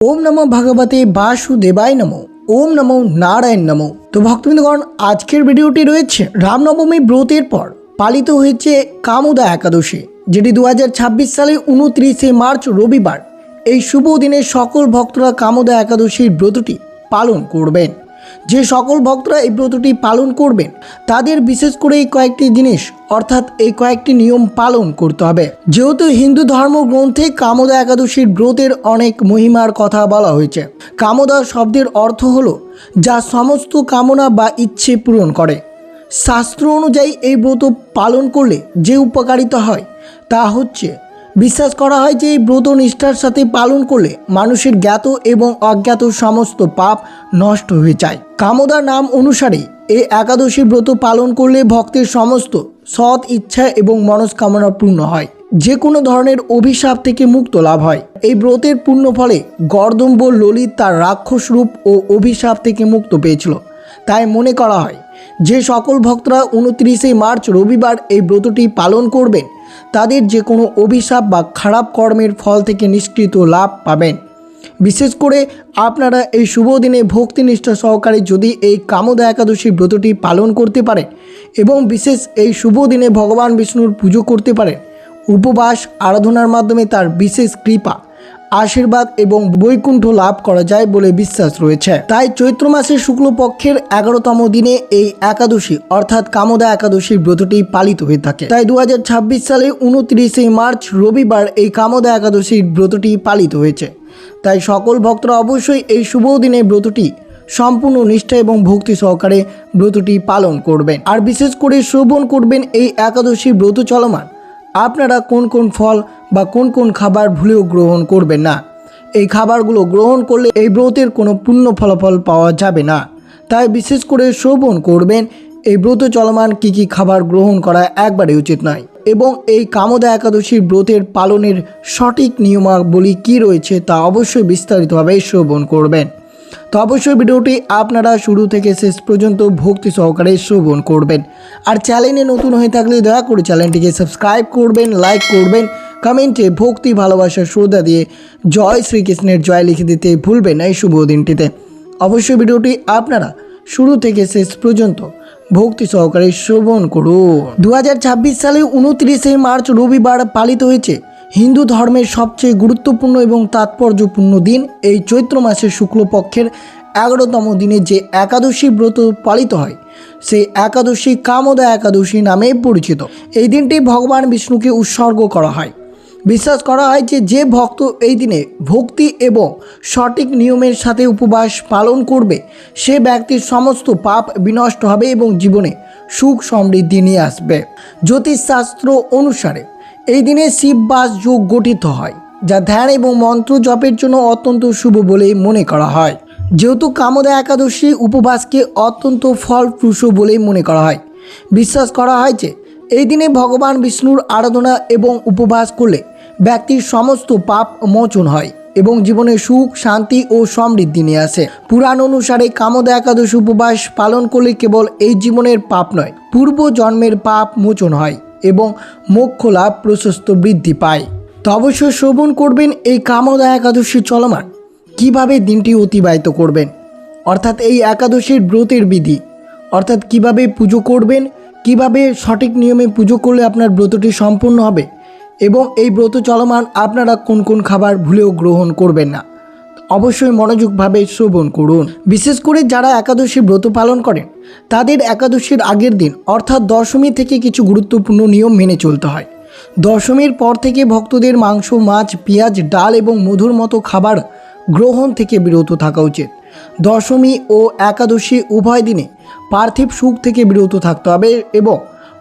ओम नमो भगवते वासुदेवाय नमो। ओम नमो नारायण नमो। तो भक्तबृंदगण आजकेर भिडियोटी रयेछे रामनवमी ब्रतेर पर पालित हयेछे कामोदा एकादशी, जेटी 2026 साले 29 मार्च रविवार এই শুভ দিনে সকল ভক্তরা কামোদা একাদশীর ব্রতটি পালন করবেন। যে সকল ভক্তরা এই ব্রতটি পালন করবেন তাদের বিশেষ করে এই কয়েকটি জিনিস অর্থাৎ এই কয়েকটি নিয়ম পালন করতে হবে। যেহেতু হিন্দু ধর্মগ্রন্থে কামোদা একাদশীর ব্রতের অনেক মহিমার কথা বলা হয়েছে। কামোদা শব্দের অর্থ হলো যা সমস্ত কামনা বা ইচ্ছে পূরণ করে। শাস্ত্র অনুযায়ী এই ব্রত পালন করলে যে উপকারিতা হয় তা হচ্ছে বিশ্বাস করা হয় যে এই ব্রত নিষ্ঠার সাথে পালন করলে মানুষের জ্ঞাত এবং অজ্ঞাত সমস্ত পাপ নষ্ট হয়ে যায়। কামোদা নাম অনুসারে এই একাদশী ব্রত পালন করলে ভক্তের সমস্ত সৎ ইচ্ছা এবং মনস্কামনা পূর্ণ হয়, যে কোনো ধরনের অভিশাপ থেকে মুক্ত লাভ হয়। এই ব্রতের পূর্ণ ফলে গর্দম্ব ললিত তার রাক্ষস রূপ ও অভিশাপ থেকে মুক্ত পেয়েছিল। তাই মনে করা হয় যে সকল ভক্তরা 29 মার্চ রবিবার এই ব্রতটি পালন করবেন তাদের যে কোনো অভিশাপ বা খারাপ কর্মের ফল থেকে নিষ্কৃত লাভ পাবেন। বিশেষ করে আপনারা এই শুভ দিনে ভক্তিনিষ্ঠা সহকারে যদি এই কামোদা একাদশী ব্রতটি পালন করতে পারেন এবং বিশেষ এই শুভ দিনে ভগবান বিষ্ণুর পুজো করতে পারেন, উপবাস আরাধনার মাধ্যমে তার বিশেষ কৃপা আশীর্বাদ এবং বৈকুণ্ঠ লাভ করা যায় বলে বিশ্বাস রয়েছে। তাই চৈত্র মাসের শুক্লপক্ষের 11তম দিনে এই একাদশী অর্থাৎ কামোদা একাদশীর ব্রতটি পালিত হয়ে থাকে। তাই 2026 সালে 29 মার্চ রবিবার এই কামোদা একাদশীর ব্রতটি পালিত হয়েছে। তাই সকল ভক্তরা অবশ্যই এই শুভ দিনে ব্রতটি সম্পূর্ণ নিষ্ঠা এবং ভক্তি সহকারে ব্রতটি পালন করবেন। আর বিশেষ করে শ্রবণ করবেন এই একাদশী ব্রত চলমান আপনারা কোন কোন ফল বা কোন কোন খাবার ভুলেও গ্রহণ করবেন না। এই খাবারগুলো গ্রহণ করলে এই ব্রতের কোনো পূর্ণ ফলাফল পাওয়া যাবে না। তাই বিশেষ করে শ্রবণ করবেন এই ব্রত চলমান কী কী খাবার গ্রহণ করা একবারে উচিত নয় এবং এই কামোদা একাদশীর ব্রতের পালনের সঠিক নিয়মাবলী কী রয়েছে তা অবশ্যই বিস্তারিতভাবে শ্রবণ করবেন। তো অবশ্যই ভিডিওটি আপনারা শুরু থেকে শেষ পর্যন্ত ভক্তি সহকারে শ্রবণ করবেন। আর চ্যানেলে নতুন হয়ে থাকলে দয়া করে চ্যানেলটিকে সাবস্ক্রাইব করবেন, লাইক করবেন, কমেন্টে ভক্তি ভালোবাসা শ্রদ্ধা দিয়ে জয় শ্রীকৃষ্ণের জয় লিখে দিতে ভুলবেন না। এই শুভ দিনটিতে অবশ্যই ভিডিওটি আপনারা শুরু থেকে শেষ পর্যন্ত ভক্তি সহকারে শ্রবণ করুন। 2026 সালে 29 মার্চ রবিবার পালিত হয়েছে হিন্দু ধর্মের সবচেয়ে গুরুত্বপূর্ণ এবং তাৎপর্যপূর্ণ দিন। এই চৈত্র মাসের শুক্লপক্ষের 11তম দিনে যে একাদশী ব্রত পালিত হয় সেই একাদশী কামোদা একাদশী নামে পরিচিত। এই দিনটি ভগবান বিষ্ণুকে উৎসর্গ করা হয়। বিশ্বাস করা হয় যে যে ভক্ত এই দিনে ভক্তি এবং সঠিক নিয়মের সাথে উপবাস পালন করবে সে ব্যক্তির সমস্ত পাপ বিনষ্ট হবে এবং জীবনে সুখ সমৃদ্ধি নিয়ে আসবে। জ্যোতিষশাস্ত্র অনুসারে এই দিনে শিববাস যোগ গঠিত হয়, যা ধ্যান এবং মন্ত্র জপের জন্য অত্যন্ত শুভ বলে মনে করা হয়। যেহেতু কামোদা একাদশী উপবাসকে অত্যন্ত ফলপ্রসূ বলে মনে করা হয়, বিশ্বাস করা হয় যে এই দিনে ভগবান বিষ্ণুর আরাধনা এবং উপবাস করলে ব্যক্তির সমস্ত পাপ মোচন হয় এবং জীবনে সুখ শান্তি ও সমৃদ্ধি নিয়ে আসে। পুরাণ অনুসারে কামোদা একাদশী উপবাস পালন করলে কেবল এই জীবনের পাপ নয়, পূর্ব জন্মের পাপ মোচন হয় এবং মোক্ষ লাভ প্রশস্ত বৃদ্ধি পায়। তো অবশ্যই শ্রবণ করবেন এই কামোদা একাদশী চলমান কিভাবে দিনটি অতিবাহিত করবেন, অর্থাৎ এই একাদশীর ব্রতের বিধি, অর্থাৎ কিভাবে পুজো করবেন, কিভাবে সঠিক নিয়মে পুজো করলে আপনার ব্রতটি সম্পূর্ণ হবে এবং এই ব্রত চলমান আপনারা কোন কোন খাবার ভুলেও গ্রহণ করবেন না। অবশ্যই মনোযোগভাবে শ্রবণ করুন। বিশেষ করে যারা একাদশী ব্রত পালন করেন তাদের একাদশীর আগের দিন অর্থাৎ দশমী থেকে কিছু গুরুত্বপূর্ণ নিয়ম মেনে চলতে হয়। দশমীর পর থেকে ভক্তদের মাংস, মাছ, পেঁয়াজ, ডাল এবং মধুর মতো খাবার গ্রহণ থেকে বিরত থাকা উচিত। দশমী ও একাদশী উভয় দিনে পার্থিব সুখ থেকে বিরত থাকতে হবে এবং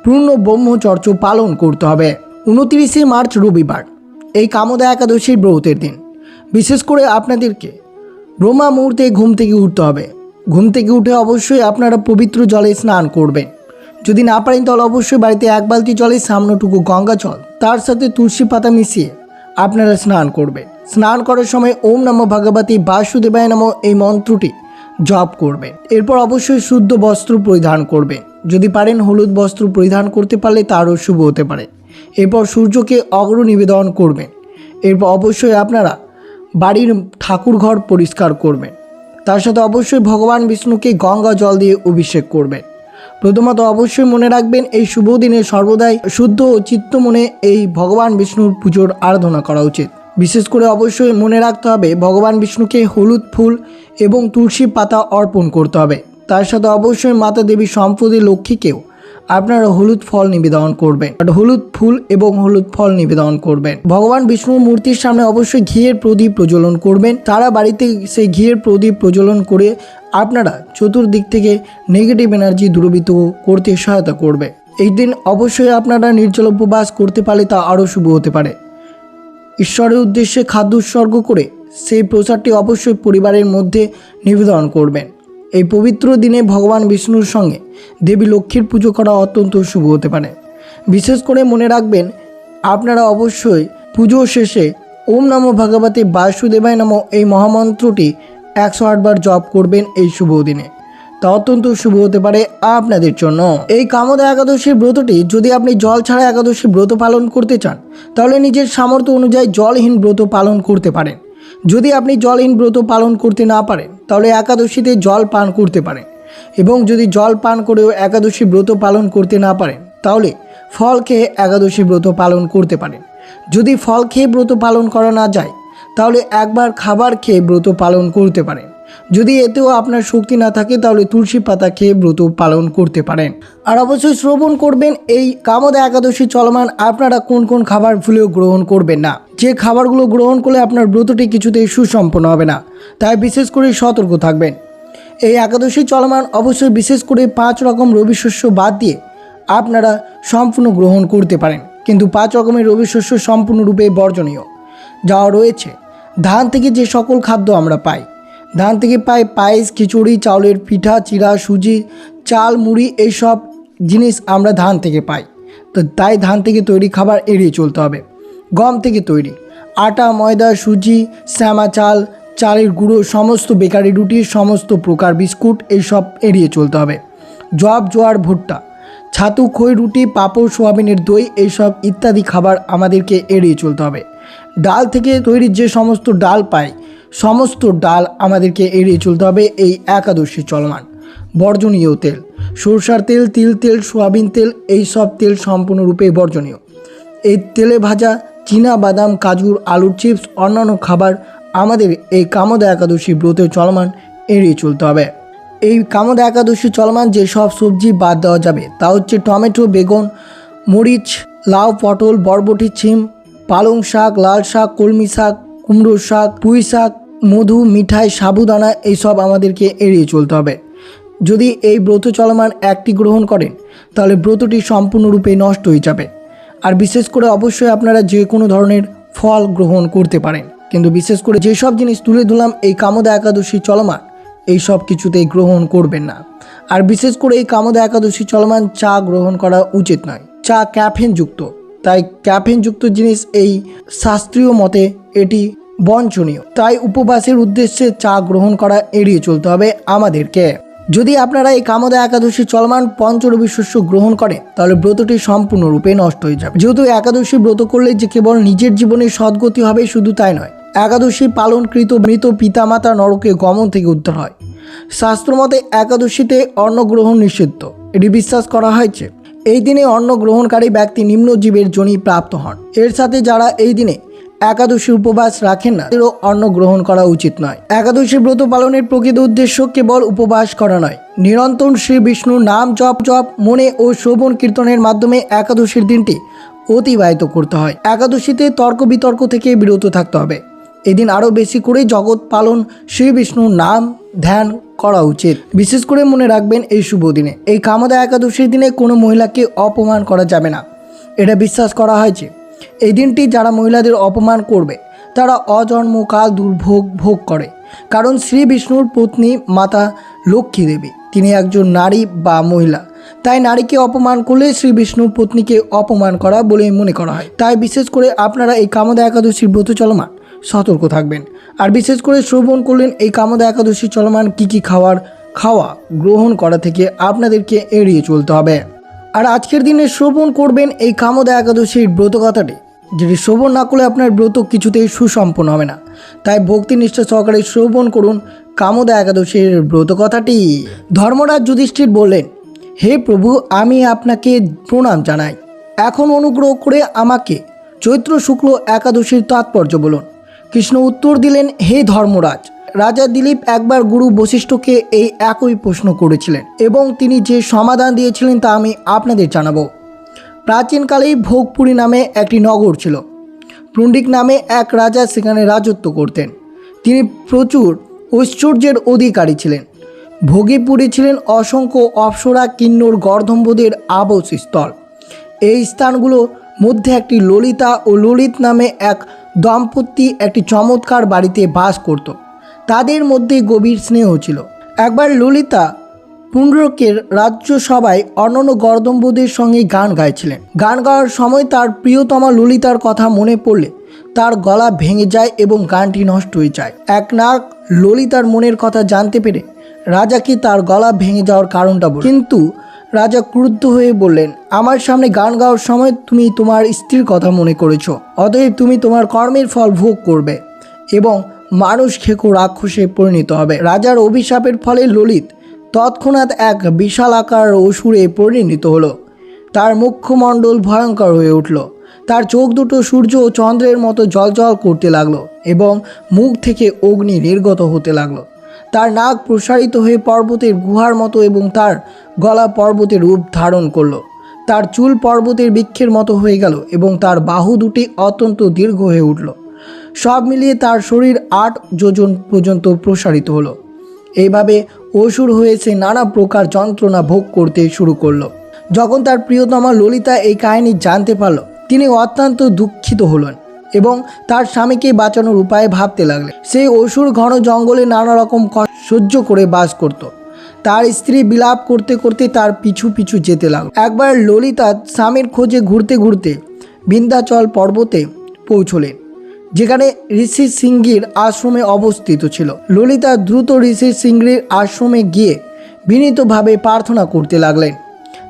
পূর্ণ ব্রহ্মচর্য পালন করতে হবে। 29 মার্চ রবিবার এই কামোদা একাদশীর ব্রতের দিন বিশেষ করে আপনাদেরকে ব্রহ্মা মুহূর্তে ঘুম থেকে উঠতে হবে। ঘুম থেকে উঠে অবশ্যই আপনারা পবিত্র জলে স্নান করবেন। যদি না পারেন তাহলে অবশ্যই বাড়িতে 1 বালতি জলে সামান্যটুকু গঙ্গা জল তার সাথে তুলসী পাতা মিশিয়ে আপনারা স্নান করবেন। স্নান করার সময় ওম নমো ভগবতে বাসুদেবায় নমো এই মন্ত্রটি জপ করবেন। এরপর অবশ্যই শুদ্ধ বস্ত্র পরিধান করবেন। যদি পারেন হলুদ বস্ত্র পরিধান করতে পারলে তারও শুভ হতে পারে। এরপর সূর্যকে অগ্র নিবেদন করবেন। এরপর অবশ্যই আপনারা বাড়ির ঠাকুর ঘর পরিষ্কার করবেন। তার সাথে অবশ্যই ভগবান বিষ্ণুকে গঙ্গা জল দিয়ে অভিষেক করবেন। প্রথমত অবশ্যই মনে রাখবেন এই শুভ দিনে সর্বদাই শুদ্ধ ও চিত্ত মনে এই ভগবান বিষ্ণুর পুজোর আরাধনা করা উচিত। বিশেষ করে অবশ্যই মনে রাখতে হবে ভগবান বিষ্ণুকে হলুদ ফুল এবং তুলসী পাতা অর্পণ করতে হবে। তার সাথে অবশ্যই মাতা দেবী সম্পদী লক্ষ্মীকেও আপনারা হলুদ ফল নিবেদন করবেন, হলুদ ফুল এবং হলুদ ফল নিবেদন করবেন। ভগবান বিষ্ণুর মূর্তির সামনে অবশ্যই ঘিয়ের প্রদীপ প্রজ্বলন করবেন। তারা বাড়িতে সেই ঘিয়ের প্রদীপ প্রজ্বলন করে আপনারা চতুর্দিক থেকে নেগেটিভ এনার্জি দূরীভূত করতে সহায়তা করবে। এই দিন অবশ্যই আপনারা নির্জল উপবাস করতে পারলে তা আরও শুভ হতে পারে। ঈশ্বরের উদ্দেশ্যে খাদ্য উৎসর্গ করে সেই প্রসাদটি অবশ্যই পরিবারের মধ্যে নিবেদন করবেন। এই পবিত্র দিনে ভগবান বিষ্ণুর সঙ্গে দেবী লক্ষ্মীর পুজো করা অত্যন্ত শুভ হতে পারে। বিশেষ করে মনে রাখবেন আপনারা অবশ্যই পুজো শেষে ওম নমো ভগবতে বাসুদেবায় নমঃ এই মহামন্ত্রটি 108 বার জপ করবেন এই শুভ দিনে। তা অত্যন্ত শুভ হতে পারে আপনাদের জন্য। এই কামদা একাদশীর ব্রতটি যদি আপনি জল ছাড়া একাদশী ব্রত পালন করতে চান তাহলে নিজের সামর্থ্য অনুযায়ী জলহীন ব্রত পালন করতে পারেন। যদি আপনি জলহীন ব্রত পালন করতে না পারেন তাহলে একাদশীতে জল পান করতে পারেন, এবং যদি জল পান করেও একাদশী ব্রত পালন করতে না পারেন তাহলে ফল খেয়ে একাদশী ব্রত পালন করতে পারেন। যদি ফল খেয়ে ব্রত পালন করা না যায় তাহলে একবার খাবার খেয়ে ব্রত পালন করতে পারেন। যদি এতেও আপনার শক্তি না থাকে তাহলে তুলসী পাতা খেয়ে ব্রত পালন করতে পারেন। আর অবশ্যই শ্রবণ করবেন এই কামদা একাদশী চলমান আপনারা কোন কোন খাবার ভুলেও গ্রহণ করবেন না। যে খাবারগুলো গ্রহণ করলে আপনার ব্রতটি কিছুতেই সুসম্পন্ন হবে না, তাই বিশেষ করে সতর্ক থাকবেন। এই একাদশী চলমান অবশ্যই বিশেষ করে 5 রকম রবি শস্য বাদ দিয়ে আপনারা সম্পূর্ণ গ্রহণ করতে পারেন, কিন্তু 5 রকমের রবি শস্য সম্পূর্ণরূপে বর্জনীয়। যা রয়েছে ধান থেকে যে সকল খাদ্য আমরা পাই, ধান থেকে পাই পায়েস, খিচুড়ি, চাউলের পিঠা, চিড়া, সুজি, চাল, মুড়ি, এইসব জিনিস আমরা ধান থেকে পাই। তো তাই ধান থেকে তৈরি খাবার এড়িয়ে চলতে হবে। গম থেকে তৈরি আটা, ময়দা, সুজি, শ্যামা চাল, চালের গুঁড়ো, সমস্ত বেকারি রুটি, সমস্ত প্রকার বিস্কুট এইসব এড়িয়ে চলতে হবে। জব, জোয়ার, ভুট্টা, ছাতু, খই, রুটি, পাঁপড়, সোয়াবিনের দই এইসব ইত্যাদি খাবার আমাদেরকে এড়িয়ে চলতে হবে। ডাল থেকে তৈরি যে সমস্ত ডাল পাই সমস্ত ডাল আমাদেরকে এড়িয়ে চলতে হবে এই একাদশী চলমান। বর্জনীয় তেল সরষার তেল, তিল তেল, সোয়াবিন তেল এইসব তেল সম্পূর্ণরূপে বর্জনীয়। এই তেলে ভাজা চীনা বাদাম, কাজুর, আলুর চিপস, অন্যান্য খাবার আমাদের এই কামদা একাদশী ব্রতে চলমান এড়িয়ে চলতে হবে। এই কামদা একাদশী চলমান যে সব সবজি বাদ দেওয়া যাবে তা হচ্ছে টমেটো, বেগুন, মরিচ, লাউ, পটল, বরবটি, ছিম, পালং শাক, লাল শাক, কলমি শাক, কুমড়ো শাক, পুঁই শাক, মধু, মিঠাই, সাবুদানা এইসব আমাদেরকে এড়িয়ে চলতে হবে। যদি এই ব্রত চলমান একটি গ্রহণ করেন তাহলে ব্রতটি সম্পূর্ণরূপে নষ্ট হয়ে যাবে। আর বিশেষ করে অবশ্যই আপনারা যে কোনো ধরনের ফল গ্রহণ করতে পারেন, কিন্তু বিশেষ করে যেসব জিনিস তুলে ধরলাম এই কামদা একাদশী চলমান এই সব কিছুতেই গ্রহণ করবেন না। আর বিশেষ করে এই কামদা একাদশী চলমান চা গ্রহণ করা উচিত নয়। চা ক্যাফেনযুক্ত, তাই ক্যাফেনযুক্ত জিনিস এই শাস্ত্রীয় মতে এটি বঞ্চনীয়। তাই উপবাসের উদ্দেশ্যে চা গ্রহণ করা এড়িয়ে চলতে হবে আমাদেরকে। যদি আপনারা এই কামদা একাদশী চলমান পঞ্চরবি শস্য গ্রহণ করেন তাহলে ব্রতটি সম্পূর্ণরূপে নষ্ট হয়ে যাবে। যেহেতু একাদশী ব্রত করলে যে কেবল নিজের জীবনে সদ্গতি হবে শুধু তাই নয়, একাদশী পালনকৃত মৃত পিতামাতা নরকে গমন থেকে উদ্ধার হয়। শাস্ত্রমতে একাদশীতে অন্ন গ্রহণ নিষিদ্ধ। এটি বিশ্বাস করা হয়েছে এই দিনে অন্ন গ্রহণকারী ব্যক্তি নিম্ন জীবের যোনি প্রাপ্ত হন। এর সাথে যারা এই দিনে একাদশী উপবাস রাখেন না তাদেরও অন্ন গ্রহণ করা উচিত নয়। একাদশী ব্রত পালনের প্রকৃত উদ্দেশ্য কেবল উপবাস করা নয়, নিরন্তর শ্রী বিষ্ণুর নাম জপ মনে ও শ্রবণ কীর্তনের মাধ্যমে একাদশীর দিনটি অতিবাহিত করতে হয়। একাদশীতে তর্ক বিতর্ক থেকে বিরত থাকতে হবে। এদিন আরও বেশি করে জগৎ পালন শ্রী বিষ্ণুর নাম ধ্যান করা উচিত। বিশেষ করে মনে রাখবেন এই শুভ দিনে এই কামদা একাদশীর দিনে কোনো মহিলাকে অপমান করা যাবে না। এটা বিশ্বাস করা হয়েছে এই দিনটি যারা মহিলাদের অপমান করবে তারা অজন্মকাল দুর্ভোগ ভোগ করে। কারণ শ্রী বিষ্ণুর পত্নী মাতা লক্ষ্মী দেবী তিনি একজন নারী বা মহিলা, তাই নারীকে অপমান করলে শ্রী বিষ্ণুর পত্নীকে অপমান করা বলে মনে করা হয়। তাই বিশেষ করে আপনারা এই কামদা একাদশীর ব্রত চলমান সতর্ক থাকবেন। আর বিশেষ করে শ্রবণ করলেন এই কামদা একাদশী চলমান কী খাওয়া গ্রহণ করা থেকে আপনাদেরকে এড়িয়ে চলতে হবে। আর আজকের দিনে শ্রবণ করবেন এই কামদা একাদশীর ব্রত কথাটি, যেটি শ্রবণ না করলে আপনার ব্রত কিছুতেই সুসম্পন্ন হবে না। তাই ভক্তিনিষ্ঠা সহকারে শ্রবণ করুন কামোদা একাদশীর ব্রত কথাটি। ধর্মরাজ যুধিষ্ঠির বললেন, হে প্রভু, আমি আপনাকে প্রণাম জানাই। এখন অনুগ্রহ করে আমাকে চৈত্র শুক্ল একাদশীর তাৎপর্য বলুন। কৃষ্ণ উত্তর দিলেন, হে ধর্মরাজ, রাজা দিলীপ একবার গুরু বশিষ্ঠকে এই একই প্রশ্ন করেছিলেন এবং তিনি যে সমাধান দিয়েছিলেন তা আমি আপনাদের জানাবো। প্রাচীনকালেই ভোগপুরী নামে একটি নগর ছিল। পুণ্ডিক নামে এক রাজা সেখানে রাজত্ব করতেন। তিনি প্রচুর ঐশ্বর্যের অধিকারী ছিলেন। ভোগীপুরী ছিলেন অসংখ্য অপ্সরা, কিন্নর, গর্ধম্বদের আবাসস্থল। এই স্থানগুলোর মধ্যে একটি ললিতা ও ললিত নামে এক দম্পতি একটি চমৎকার বাড়িতে বাস করত। তাদের মধ্যে গভীর স্নেহ ছিল। একবার ললিতা পুণ্ড্রকের রাজ্যসভায় অন্যান্য গর্দম্বদের সঙ্গে গান গাইছিলেন। গান গাওয়ার সময় তার প্রিয়তমা ললিতার কথা মনে পড়লে তার গলা ভেঙে যায় এবং গানটি নষ্ট হয়ে যায়। এক নাগ ললিতার মনের কথা জানতে পেরে রাজাকে তার গলা ভেঙে যাওয়ার কারণটা বলল। কিন্তু রাজা ক্রুদ্ধ হয়ে বললেন, আমার সামনে গান গাওয়ার সময় তুমি তোমার স্ত্রীর কথা মনে করেছো, অতএব তুমি তোমার কর্মের ফল ভোগ করবে এবং মানুষ খেকো রাক্ষসে পরিণত হবে। রাজার অভিশাপের ফলে ললিত তৎক্ষণাৎ এক বিশাল আকার অসুরে পরিণত হলো। তার মুখমণ্ডল ভয়ঙ্কর হয়ে উঠল। তার চোখ দুটো সূর্য ও চন্দ্রের মতো জ্বলজ্বল করতে লাগলো এবং মুখ থেকে অগ্নি নির্গত হতে লাগলো। তার নাক প্রসারিত হয়ে পর্বতের গুহার মতো এবং তার গলা পর্বতের রূপ ধারণ করলো। তার চুল পর্বতের বৃক্ষের মতো হয়ে গেল এবং তার বাহু দুটি অত্যন্ত দীর্ঘ হয়ে উঠল। সব মিলিয়ে তার শরীর 8 যোজন পর্যন্ত প্রসারিত হলো। এইভাবে অসুর হয়েছে নানা প্রকার যন্ত্রণা ভোগ করতে শুরু করলো। যখন তার প্রিয়তমা ললিতা এই কাহিনী জানতে পারল, তিনি অত্যন্ত দুঃখিত হলেন এবং তার স্বামীকে বাঁচানোর উপায় ভাবতে লাগলেন। সেই অসুর ঘন জঙ্গলে নানা রকম কষ্ট সহ্য করে বাস করত। তার স্ত্রী বিলাপ করতে করতে তার পিছু পিছু যেতে লাগল। একবার ললিতা স্বামীর খোঁজে ঘুরতে ঘুরতে বিন্ধ্যাচল পর্বতে পৌঁছলেন, যেখানে ঋষি সিংহীর আশ্রমে অবস্থিত ছিল। ললিতা দ্রুত ঋষি সিংহীর আশ্রমে গিয়ে বিনীতভাবে প্রার্থনা করতে লাগলেন।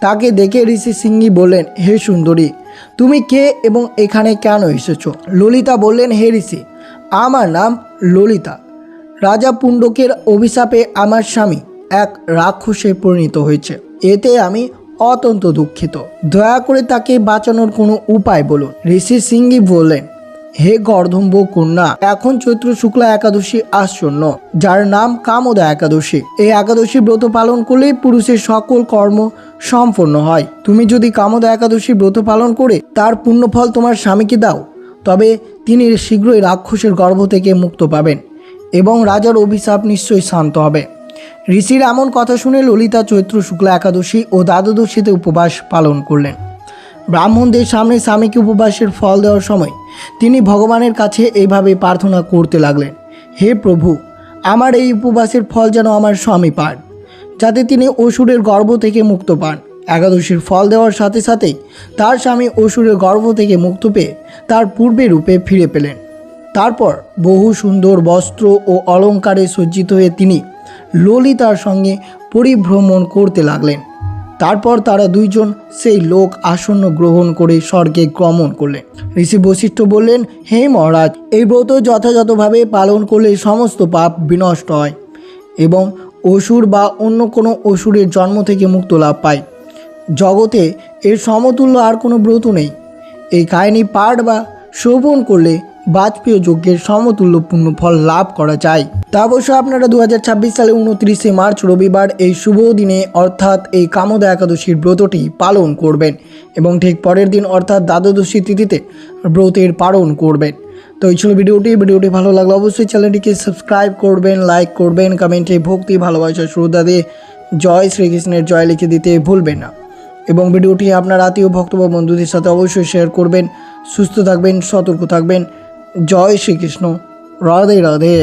তাকে দেখে ঋষি সিংহী বললেন, হে সুন্দরী, তুমি কে এবং এখানে কেন এসেছো? ললিতা বললেন, হে ঋষি, আমার নাম ললিতা। রাজা পুণ্ডকের অভিশাপে আমার স্বামী এক রাক্ষসে পরিণত হয়েছে। এতে আমি অত্যন্ত দুঃখিত। দয়া করে তাকে বাঁচানোর কোনো উপায় বলুন। ঋষি সিংহী বললেন, হে গর্ধম্ব কন্যা, এখন চৈত্র শুক্লা একাদশী আসন্ন, যার নাম কামোদা একাদশী। এই একাদশী ব্রত পালন করলে পুরুষের সকল কর্ম সম্পন্ন হয়। তুমি যদি কামোদা একাদশী ব্রত পালন করে তার পুণ্যফল তোমার স্বামীকে দাও, তবে তিনি শীঘ্রই রাক্ষসের গর্ভ থেকে মুক্ত পাবেন এবং রাজার অভিশাপ নিশ্চয়ই শান্ত হবে। ঋষির এমন কথা শুনে ললিতা চৈত্র শুক্লা একাদশী ও দ্বাদশীতে উপবাস পালন করলেন। ব্রাহ্মণদের সামনে স্বামীকে উপবাসের ফল দেওয়ার সময় তিনি ভগবানের কাছে এইভাবে প্রার্থনা করতে লাগলেন, হে প্রভু, আমার এই উপবাসের ফল যেন আমার স্বামী পান, যাতে তিনি অসুরের গর্ভ থেকে মুক্ত পান। একাদশীর ফল দেওয়ার সাথে সাথেই তার স্বামী অসুরের গর্ভ থেকে মুক্ত পেয়ে তার পূর্বের রূপে ফিরে পেলেন। তারপর বহু সুন্দর বস্ত্র ও অলঙ্কারে সজ্জিত হয়ে তিনি ললিতার সঙ্গে পরিভ্রমণ করতে লাগলেন। তারপর তারা দুইজন সেই লোক আসন্ন গ্রহণ করে স্বর্গে গমন করলেন। ঋষি বশিষ্ঠ বললেন, হে মহারাজ, এই ব্রত যথাযথভাবে পালন করলে সমস্ত পাপ বিনষ্ট হয় এবং অসুর বা অন্য কোনো অসুরের জন্ম থেকে মুক্ত লাভ পায়। জগতে এর সমতুল্য আর কোনো ব্রত নেই। এই কাহিনী পাঠ বা শ্রবণ করলে বাজপেয় যজ্ঞের সমতুল্য পূর্ণ ফল লাভ করা যায়। তা অবশ্য আপনারা 2026 সালে 29শে মার্চ রবিবার এই শুভ দিনে অর্থাৎ এই কামোদা একাদশীর ব্রতটি পালন করবেন এবং ঠিক পরের দিন অর্থাৎ দ্বাদশী তিথিতে ব্রতের পালন করবেন। তো এই ছিল ভিডিওটি ভালো লাগলে অবশ্যই চ্যানেলটিকে সাবস্ক্রাইব করবেন, লাইক করবেন, কমেন্টে ভক্তি ভালোবাসা শ্রদ্ধা দিয়ে জয় শ্রীকৃষ্ণের জয় লিখে দিতে ভুলবেন না এবং ভিডিওটি আপনার আত্মীয় ভক্ত বা বন্ধুদের সাথে অবশ্যই শেয়ার করবেন। সুস্থ থাকবেন, সতর্ক থাকবেন। জয় শ্রীকৃষ্ণ, রাধে রাধে।